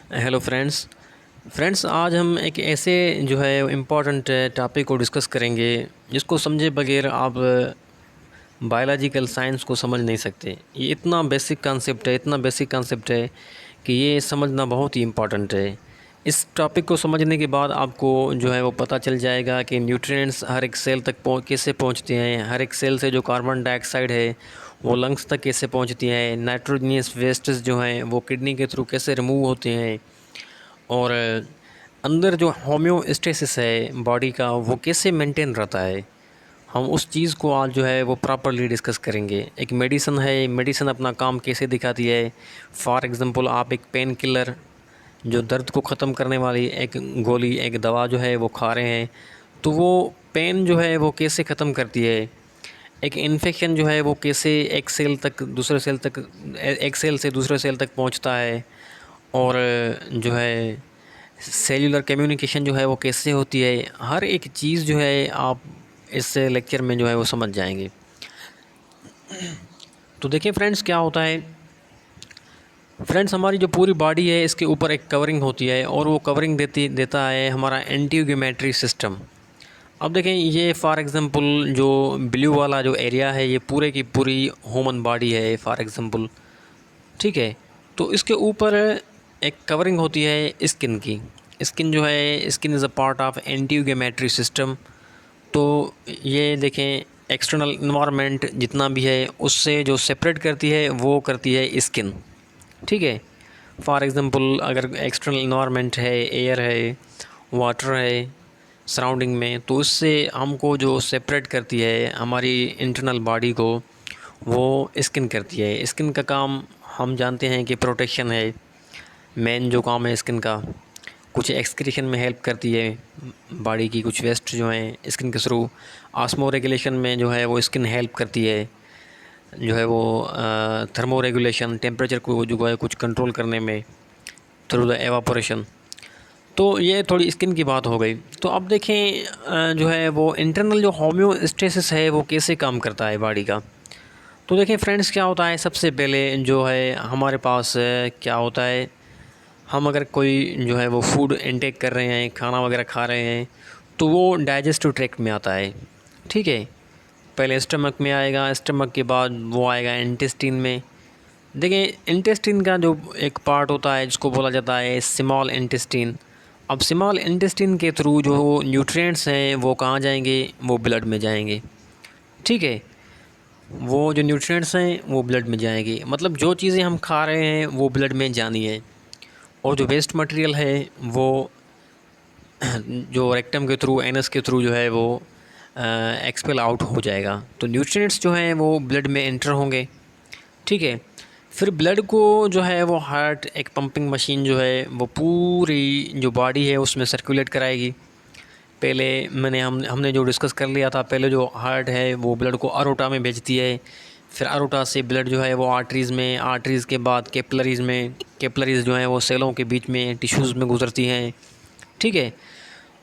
Hello friends आज हम एक ऐसे जो है इम्पोर्टेंट टॉपिक को डिस्कस करेंगे जिसको समझे बगैर आप बायोलॉजिकल साइंस को समझ नहीं सकते। ये इतना बेसिक कॉन्सेप्ट है कि ये समझना बहुत ही इम्पोर्टेंट है। इस टॉपिक को समझने के बाद आपको जो है वो पता चल जाएगा कि न्यूट्रिएंट्स हर एक सेल तक कैसे पहुंचते हैं, हर एक सेल से जो कार्बन डाइऑक्साइड है वो लंग्स तक कैसे पहुंचती है, नाइट्रोजनियस वेस्ट्स जो हैं वो किडनी के थ्रू कैसे रिमूव होते हैं, और अंदर जो होम्योस्टेसिस है बॉडी का वो कैसे मेंटेन रहता है। हम उस चीज़ को आज जो है वो प्रॉपरली डिस्कस करेंगे। एक मेडिसिन है, मेडिसिन अपना काम कैसे दिखाती है। फॉर एग्ज़ाम्पल आप एक पेन किलर जो दर्द को ख़त्म करने वाली एक गोली, एक दवा जो है वो खा रहे हैं, तो वो पेन जो है वो कैसे ख़त्म करती है। एक इन्फेक्शन जो है वो कैसे एक सेल तक दूसरे सेल तक, एक सेल से दूसरे सेल तक पहुंचता है, और जो है सेल्यूलर कम्युनिकेशन जो है वो कैसे होती है। हर एक चीज़ जो है आप इस लेक्चर में जो है वो समझ जाएंगे। तो देखिए फ्रेंड्स, क्या होता है फ्रेंड्स, हमारी जो पूरी बॉडी है इसके ऊपर एक कवरिंग होती है, और वो कवरिंग देता है हमारा एंटीग्यूमेट्री सिस्टम। अब देखें, ये फॉर एग्ज़ाम्पल जो ब्लू वाला जो एरिया है ये पूरे की पूरी ह्यूमन बॉडी है फॉर एग्ज़ाम्पल, ठीक है। तो इसके ऊपर एक कवरिंग होती है स्किन की। स्किन जो है, skin is a part of integumentary system. तो ये देखें, एक्सटर्नल इन्वायरमेंट जितना भी है उससे जो सेपरेट करती है वो करती है स्किन, ठीक है। फॉर एग्ज़ाम्पल अगर एक्सटर्नल इन्वायरमेंट है, एयर है, वाटर है सराउंडिंग में, तो उससे हमको जो सेपरेट करती है हमारी इंटरनल बॉडी को, वो स्किन करती है। स्किन का काम हम जानते हैं कि प्रोटेक्शन है, मेन जो काम है स्किन का। कुछ एक्सक्रीशन में हेल्प करती है बॉडी की, कुछ वेस्ट जो हैं स्किन के थ्रू। ऑस्मो रेगुलेशन में जो है वो स्किन हेल्प करती है, जो है वो थर्मो रेगुलेशन, टेम्परेचर को जो है कुछ कंट्रोल करने में थ्रू द एवापोरेशन। तो ये थोड़ी स्किन की बात हो गई। तो अब देखें जो है वो इंटरनल जो होम्योस्टेसिस है वो कैसे काम करता है बॉडी का। तो देखें फ्रेंड्स, क्या होता है सबसे पहले जो है हमारे पास क्या होता है, हम अगर कोई जो है वो फूड इनटेक कर रहे हैं, खाना वगैरह खा रहे हैं, तो वो डाइजेस्टिव ट्रैक्ट में आता है, ठीक है। पहले स्टमक में आएगा, स्टमक के बाद वो आएगा इंटेस्टिन में। देखिए, इंटेस्टिन का जो एक पार्ट होता है जिसको बोला जाता है स्मॉल इंटेस्टिन। अब स्मॉल इंटेस्टिन के थ्रू जो न्यूट्रिएंट्स हैं वो कहाँ जाएंगे, वो ब्लड में जाएंगे, ठीक है। वो जो न्यूट्रिएंट्स हैं वो ब्लड में जाएंगे, मतलब जो चीज़ें हम खा रहे हैं वो ब्लड में जानी है। और जो वेस्ट मटेरियल है वो जो रेक्टम के थ्रू, एनस के थ्रू जो है वो एक्सपेल आउट हो जाएगा। तो न्यूट्रिएंट्स जो हैं वो ब्लड में एंटर होंगे, ठीक है। फिर ब्लड को जो है वो हार्ट, एक पंपिंग मशीन जो है वो पूरी जो बॉडी है उसमें सर्कुलेट कराएगी। पहले हमने जो डिस्कस कर लिया था, पहले जो हार्ट है वो ब्लड को अरोटा में भेजती है, फिर अरोटा से ब्लड जो है वो आर्टरीज़ में, आर्टरीज़ के बाद कैपिलरीज़ में, कैपिलरीज़ जो है वो सेलों के बीच में टिश्यूज़ में गुजरती हैं, ठीक है।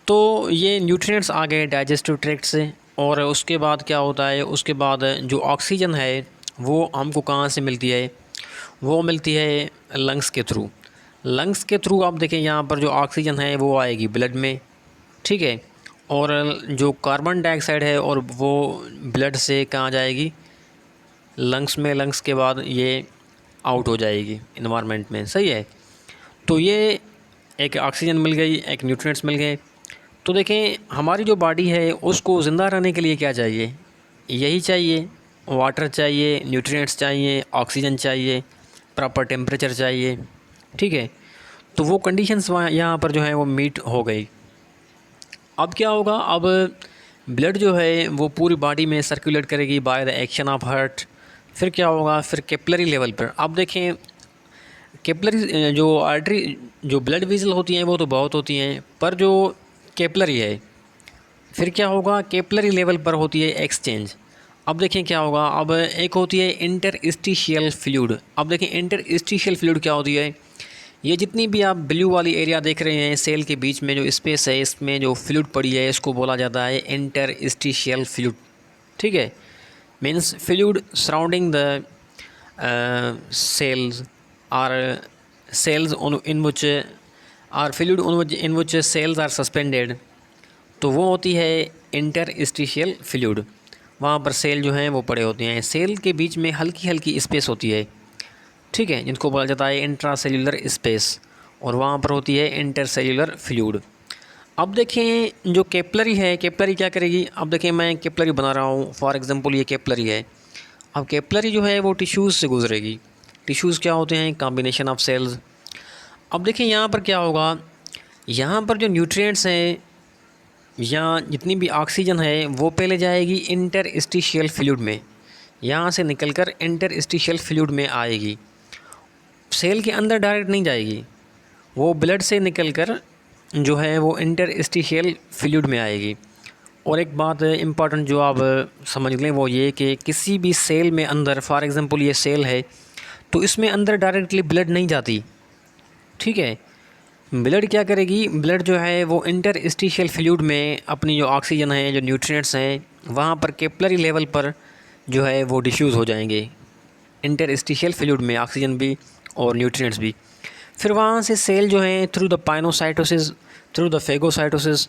तो ये न्यूट्रिएंट्स आ गए डाइजेस्टिव ट्रैक्ट से। और उसके बाद क्या होता है, उसके बाद जो ऑक्सीजन है वो हमको कहाँ से मिलती है, वो मिलती है लंग्स के थ्रू। लंग्स के थ्रू आप देखें यहाँ पर जो ऑक्सीजन है वो आएगी ब्लड में, ठीक है। और जो कार्बन डाइऑक्साइड है और वो ब्लड से कहाँ जाएगी, लंग्स में। लंग्स के बाद ये आउट हो जाएगी इन्वायरमेंट में, सही है। तो ये एक ऑक्सीजन मिल गई, एक न्यूट्रिएंट्स मिल गए। तो देखें, हमारी जो बॉडी है उसको ज़िंदा रहने के लिए क्या चाहिए, यही चाहिए, वाटर चाहिए, न्यूट्रिएंट्स चाहिए, ऑक्सीजन चाहिए, प्रॉपर टेम्परेचर चाहिए, ठीक है। तो वो कंडीशंस यहाँ पर जो है वो मीट हो गई। अब क्या होगा, अब ब्लड जो है वो पूरी बॉडी में सर्कुलेट करेगी by the action of heart. फिर क्या होगा, फिर कैपिलरी लेवल पर आप देखें, कैपिलरी जो आर्टरी, जो ब्लड वेसल होती हैं वो तो बहुत होती हैं, पर जो कैपिलरी है, फिर क्या होगा, कैपिलरी लेवल पर होती है एक्सचेंज। अब देखें क्या होगा, अब एक होती है इंटरस्टिशियल फ्लूइड। अब देखें इंटरस्टिशियल फ्लूइड क्या होती है, ये जितनी भी आप ब्लू वाली एरिया देख रहे हैं, सेल के बीच में जो स्पेस है इसमें जो फ्लूइड पड़ी है इसको बोला जाता है इंटरस्टिशियल फ्लूइड, ठीक है। Means fluid surrounding the cells और cells in which are fluid in which cells are suspended, तो वो होती है इंटरस्टिशियल फ्लूइड। वहाँ पर सेल जो हैं वो पड़े होते हैं, सेल के बीच में हल्की हल्की स्पेस होती है, ठीक है, जिनको बोला जाता है इंट्रासेल्युलर स्पेस, और वहाँ पर होती है इंटरसेल्युलर फ्लूइड। अब देखें जो कैपिलरी है, कैपिलरी क्या करेगी। अब देखें मैं कैपिलरी बना रहा हूँ, फॉर एग्जांपल ये कैपिलरी है। अब कैपिलरी जो है वो टिश्यूज़ से गुजरेगी। टिश्यूज़ क्या होते हैं, कॉम्बिनेशन ऑफ सेल्स। अब देखें यहाँ पर क्या होगा, यहाँ पर जो न्यूट्रिएंट्स हैं या जितनी भी ऑक्सीजन है वो पहले जाएगी इंटरस्टिशियल फ्लूइड में, यहाँ से निकलकर इंटरस्टिशियल फ्लूइड में आएगी, सेल के अंदर डायरेक्ट नहीं जाएगी, वो ब्लड से निकलकर जो है वो इंटरस्टिशियल फ्लूइड में आएगी। और एक बात इम्पॉर्टेंट जो आप समझ लें वो ये कि किसी भी सेल में अंदर, फॉर एग्ज़ाम्पल ये सेल है तो इसमें अंदर डायरेक्टली ब्लड नहीं जाती, ठीक है। ब्लड क्या करेगी, ब्लड जो है वो इंटरस्टिशियल फ्लूइड में अपनी जो ऑक्सीजन है, जो न्यूट्रिएंट्स हैं, वहाँ पर कैपिलरी लेवल पर जो है वो डिफ्यूज़ हो जाएंगे इंटरस्टिशियल फ्लूइड में, ऑक्सीजन भी और न्यूट्रिएंट्स भी। फिर वहाँ से सेल जो है through the pinocytosis, through the phagocytosis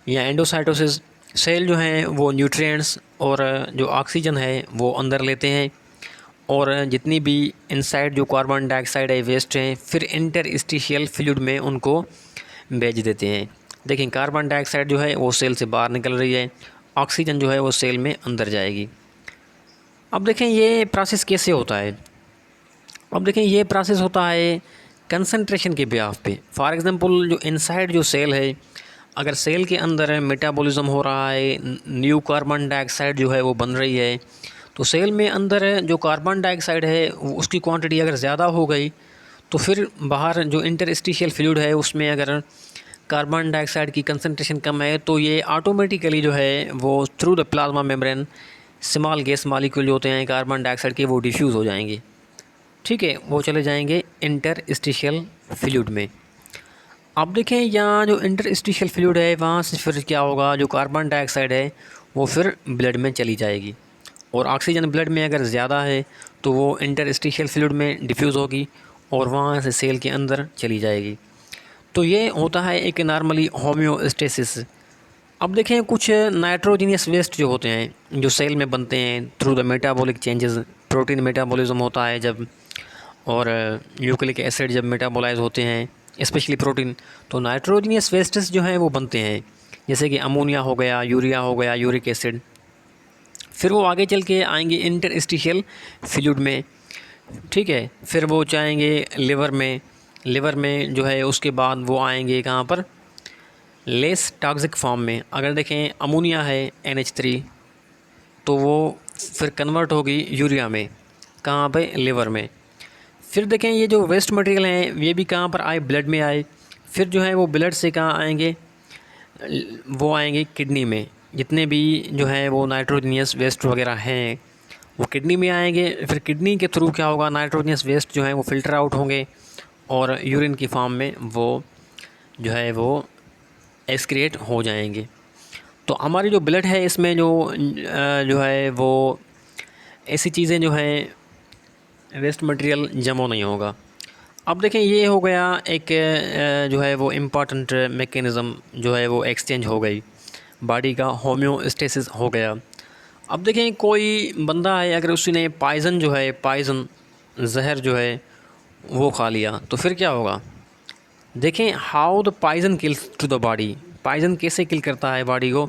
या एंडोसाइटोसिस, सेल जो हैं वो न्यूट्रिएंट्स और जो ऑक्सीजन है वो अंदर लेते हैं, और जितनी भी इनसाइड जो कार्बन डाइऑक्साइड है, वेस्ट हैं, फिर इंटरस्टिशियल फ्लूइड में उनको भेज देते हैं। देखें कार्बन डाइऑक्साइड जो है वो सेल से बाहर निकल रही है, ऑक्सीजन जो है वो सेल में अंदर जाएगी। अब देखें ये प्रोसेस कैसे होता है। अब देखें ये प्रोसेस होता है कंसंट्रेशन के बिहाफ पे। फॉर एग्ज़ाम्पल जो इनसाइड जो सेल है, अगर सेल के अंदर मेटाबॉलिज्म हो रहा है, न्यू कार्बन डाइऑक्साइड जो है वो बन रही है, तो सेल में अंदर जो कार्बन डाइऑक्साइड है उसकी क्वांटिटी अगर ज़्यादा हो गई तो फिर बाहर जो इंटरस्टिशियल फ्लूइड है उसमें अगर कार्बन डाइऑक्साइड की कंसंट्रेशन कम है तो ये ऑटोमेटिकली जो है वो through the plasma membrane small gas molecule जो होते हैं कार्बन डाइऑक्साइड के, वो डिफ्यूज़ हो जाएंगे, ठीक है, वो चले जाएंगे इंटरस्टिशियल फ्लूइड में। अब देखें यहाँ जो इंटरस्टिशियल फ्लूइड है वहाँ से फिर क्या होगा, जो कार्बन डाइऑक्साइड है वो फिर ब्लड में चली जाएगी, और ऑक्सीजन ब्लड में अगर ज़्यादा है तो वो इंटरस्टिशियल फ्लूइड में डिफ्यूज़ होगी और वहाँ से सेल के अंदर चली जाएगी। तो ये होता है एक नॉर्मली होम्योस्टेसिस। अब देखें कुछ नाइट्रोजीनियस वेस्ट जो होते हैं जो सेल में बनते हैं through the metabolic changes, protein metabolism होता है जब, और न्यूक्लिक एसिड जब मेटाबोलाइज होते हैं, स्पेशली प्रोटीन, तो नाइट्रोजीनियस वेस्ट्स जो हैं वो बनते हैं, जैसे कि अमोनिया हो गया, यूरिया हो गया, यूरिक एसिड। फिर वो आगे चल के आएंगे इंटरस्टिशियल फ्लूइड में, ठीक है, फिर वो जाएंगे लिवर में, लिवर में जो है उसके बाद वो आएंगे कहाँ पर, लेस टॉक्सिक फॉर्म में। अगर देखें अमोनिया है NH3 तो वो फिर कन्वर्ट होगी यूरिया में, कहाँ पे, लिवर में। फिर देखें ये जो वेस्ट मटेरियल हैं ये भी कहाँ पर आए, ब्लड में आए, फिर जो है वो ब्लड से कहाँ आएंगे, वो आएंगे किडनी में। जितने भी जो है वो नाइट्रोजीनियस वेस्ट वगैरह हैं वो किडनी में आएंगे, फिर किडनी के थ्रू क्या होगा, नाइट्रोजीनियस वेस्ट जो है वो फ़िल्टर आउट होंगे और यूरिन की फॉर्म में वो जो है वो एक्सक्रिएट हो जाएंगे। तो हमारी जो ब्लड है इसमें जो है वो ऐसी चीज़ें जो हैं वेस्ट मटेरियल जमा नहीं होगा। अब देखें ये हो गया एक जो है वो इम्पॉर्टेंट मैकेनिज़्म जो है वो एक्सचेंज हो गई, बॉडी का होम्योस्टेसिस हो गया। अब देखें कोई बंदा है अगर उसने पॉइज़न जो है, पॉइज़न जहर जो है वो खा लिया तो फिर क्या होगा। देखें how the poison kills to the body, poison कैसे किल करता है बॉडी को।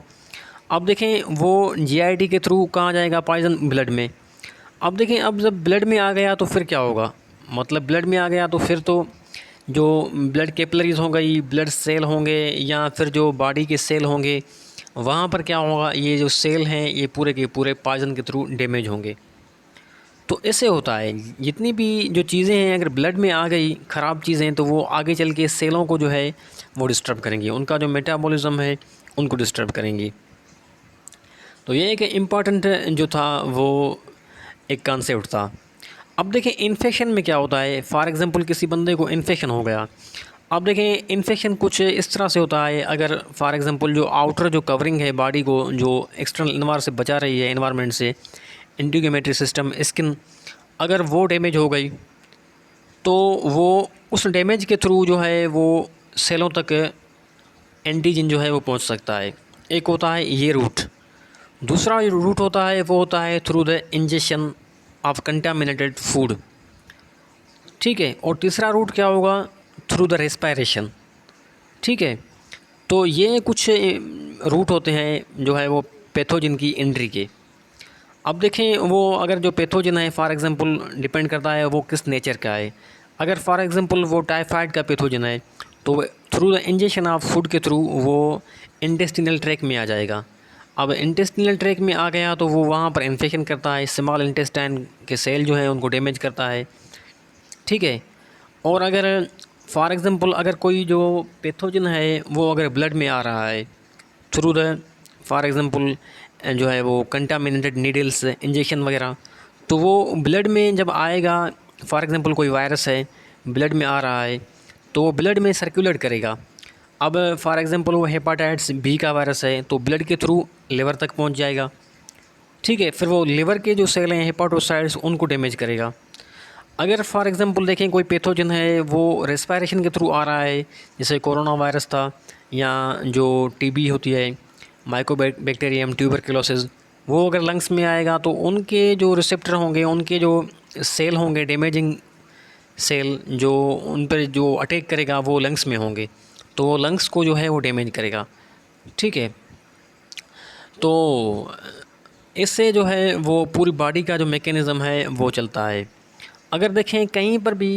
अब देखें वो GIT के थ्रू कहाँ जाएगा, पॉइज़न ब्लड में। अब देखें अब जब ब्लड में आ गया तो फिर क्या होगा, मतलब ब्लड में आ गया तो फिर तो जो ब्लड कैपिलरीज हो गई, ब्लड सेल होंगे या फिर जो बॉडी के सेल होंगे, वहाँ पर क्या होगा, ये जो सेल हैं ये पूरे के पूरे पॉइज़न के थ्रू डैमेज होंगे। तो ऐसे होता है, जितनी भी जो चीज़ें हैं अगर ब्लड में आ गई ख़राब चीज़ें तो वो आगे चल के सेलों को जो है वो डिस्टर्ब करेंगी, उनका जो मेटाबॉलिज्म है उनको डिस्टर्ब करेंगी। तो ये एक इम्पॉर्टेंट जो था वो एक कॉन्सेप्ट था। अब देखें इन्फेक्शन में क्या होता है, फॉर एग्ज़ाम्पल किसी बंदे को इन्फेक्शन हो गया। अब देखें इन्फेक्शन कुछ इस तरह से होता है, अगर फॉर एग्ज़ाम्पल जो आउटर जो कवरिंग है बॉडी को जो एक्सटर्नल इन्वायरमेंट से बचा रही है, एनवायरनमेंट से, इंटीग्यूमेटरी सिस्टम, स्किन, अगर वो डैमेज हो गई तो वो उस डैमेज के थ्रू जो है वो सेलों तक एंटीजन जो है वो पहुंच सकता है। एक होता है ये रूट। दूसरा रूट होता है वो होता है through the injection of contaminated food, ठीक है। और तीसरा रूट क्या होगा, थ्रू द रेस्पायरेशन, ठीक है। तो ये कुछ रूट होते हैं जो है वो पैथोजन की एंट्री के। अब देखें वो अगर जो पैथोजन है फॉर एग्ज़ाम्पल डिपेंड करता है वो किस नेचर का है। अगर फॉर एग्ज़ाम्पल वो टाइफाइड का पैथोजन है तो through the injection of food के थ्रू वो इंटेस्टिनल ट्रैक में आ जाएगा। अब इंटेस्टिनल ट्रैक में आ गया तो वो वहाँ पर इन्फेक्शन करता है, स्मॉल इंटेस्टाइन के सेल जो है उनको डैमेज करता है, ठीक है। और अगर फॉर एग्ज़ाम्पल अगर कोई जो पैथोजन है वो अगर ब्लड में आ रहा है थ्रू द फॉर एग्ज़ाम्पल जो है वो कंटामिनेटेड नीडल्स इंजेक्शन वगैरह, तो वो ब्लड में जब आएगा, फॉर एग्ज़ाम्पल कोई वायरस है ब्लड में आ रहा है तो वो ब्लड में सर्कुलेट करेगा। अब फॉर एग्ज़ाम्पल वो हेपाटाइटिस बी का वायरस है तो ब्लड के थ्रू लिवर तक पहुंच जाएगा, ठीक है। फिर वो लिवर के जो सेल हैं हेपाटोसाइट्स उनको डैमेज करेगा। अगर फॉर एग्ज़ाम्पल देखें कोई पैथोजन है वो रेस्पायरेशन के थ्रू आ रहा है, जैसे कोरोना वायरस था या जो टीबी होती है माइकोबैक्टीरियम ट्यूबरकुलोसिस, वो अगर लंग्स में आएगा तो उनके जो रिसेप्टर होंगे, उनके जो सेल होंगे डैमेजिंग सेल, जो उन पर जो अटैक करेगा वो लंग्स में होंगे, तो वो लंग्स को जो है वो डैमेज करेगा, ठीक है। तो इससे जो है वो पूरी बॉडी का जो मैकेनिज़्म है वो चलता है। अगर देखें कहीं पर भी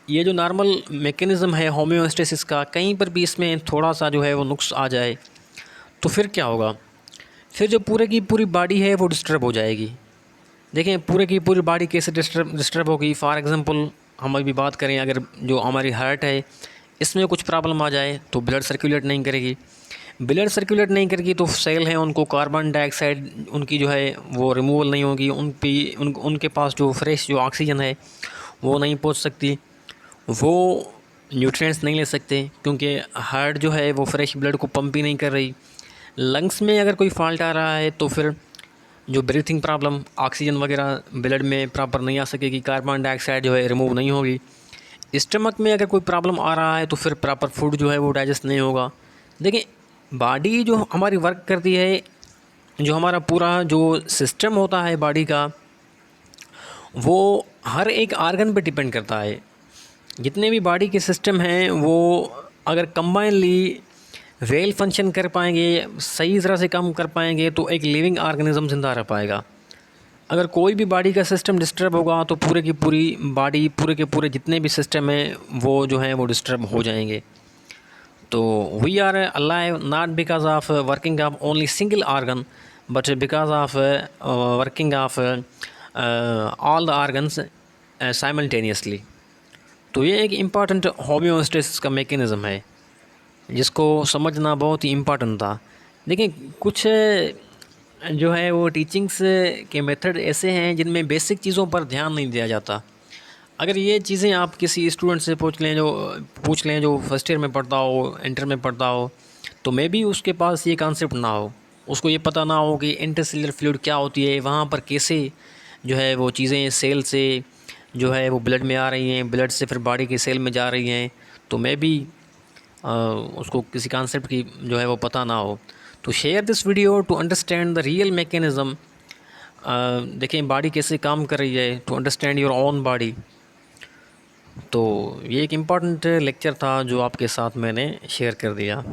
ये जो नॉर्मल मैकेनिज़्म है होम्योस्टेसिस का, कहीं पर भी इसमें थोड़ा सा जो है वो नुक्स आ जाए तो फिर क्या होगा, फिर जो पूरे की पूरी बॉडी है वो डिस्टर्ब हो जाएगी। देखें पूरे की पूरी बॉडी कैसे डिस्टर्ब होगी। फॉर एग्ज़ाम्पल हम अभी बात करें, अगर जो हमारी हार्ट है इसमें कुछ प्रॉब्लम आ जाए तो ब्लड सर्कुलेट नहीं करेगी। ब्लड सर्कुलेट नहीं करेगी तो सेल हैं उनको कार्बन डाइऑक्साइड उनकी जो है वो रिमूवल नहीं होगी, उनके पास जो फ्रेश जो ऑक्सीजन है वो नहीं पहुंच सकती, वो न्यूट्रिएंट्स नहीं ले सकते क्योंकि हार्ट जो है वो फ्रेश ब्लड को पंप ही नहीं कर रही। लंग्स में अगर कोई फॉल्ट आ रहा है तो फिर जो ब्रीथिंग प्रॉब्लम, ऑक्सीजन वगैरह ब्लड में प्रॉपर नहीं आ सकेगी, कार्बन डाइऑक्साइड जो है रिमूव नहीं होगी। स्टमक में अगर कोई प्रॉब्लम आ रहा है तो फिर प्रॉपर फूड जो है वो डाइजेस्ट नहीं होगा। देखिए बॉडी जो हमारी वर्क करती है, जो हमारा पूरा जो सिस्टम होता है बॉडी का, वो हर एक आर्गन पे डिपेंड करता है। जितने भी बॉडी के सिस्टम हैं वो अगर कंबाइनली वेल फंक्शन कर पाएंगे, सही तरह से काम कर पाएंगे तो एक लिविंग ऑर्गेनिज्म जिंदा रह पाएगा। अगर कोई भी बॉडी का सिस्टम डिस्टर्ब होगा तो पूरे की पूरी बॉडी, पूरे के पूरे जितने भी सिस्टम हैं वो जो हैं वो डिस्टर्ब हो जाएंगे। तो we are alive not because of working of only single organ but because of working of all the organs simultaneously. तो ये एक इम्पॉर्टेंट होम्योस्टेसिस का मैकेनिज़्म है जिसको समझना बहुत ही इम्पॉर्टेंट था। देखिए कुछ जो है वो टीचिंग्स के मेथड ऐसे हैं जिनमें बेसिक चीज़ों पर ध्यान नहीं दिया जाता। अगर ये चीज़ें आप किसी स्टूडेंट से पूछ लें जो फर्स्ट ईयर में पढ़ता हो, इंटर में पढ़ता हो, तो मे बी उसके पास ये कॉन्सेप्ट ना हो, उसको ये पता ना हो कि इंटरसेल्युलर फ्लूइड क्या होती है, वहाँ पर कैसे जो है वो चीज़ें सेल से जो है वो ब्लड में आ रही हैं, ब्लड से फिर बॉडी के सेल में जा रही हैं, तो मे बी उसको किसी कॉन्सेप्ट की जो है वो पता ना हो। तो share this video to understand the real mechanism. देखें बॉडी कैसे काम कर रही है, to understand your own body. तो ये एक इम्पॉर्टेंट लेक्चर था जो आपके साथ मैंने शेयर कर दिया।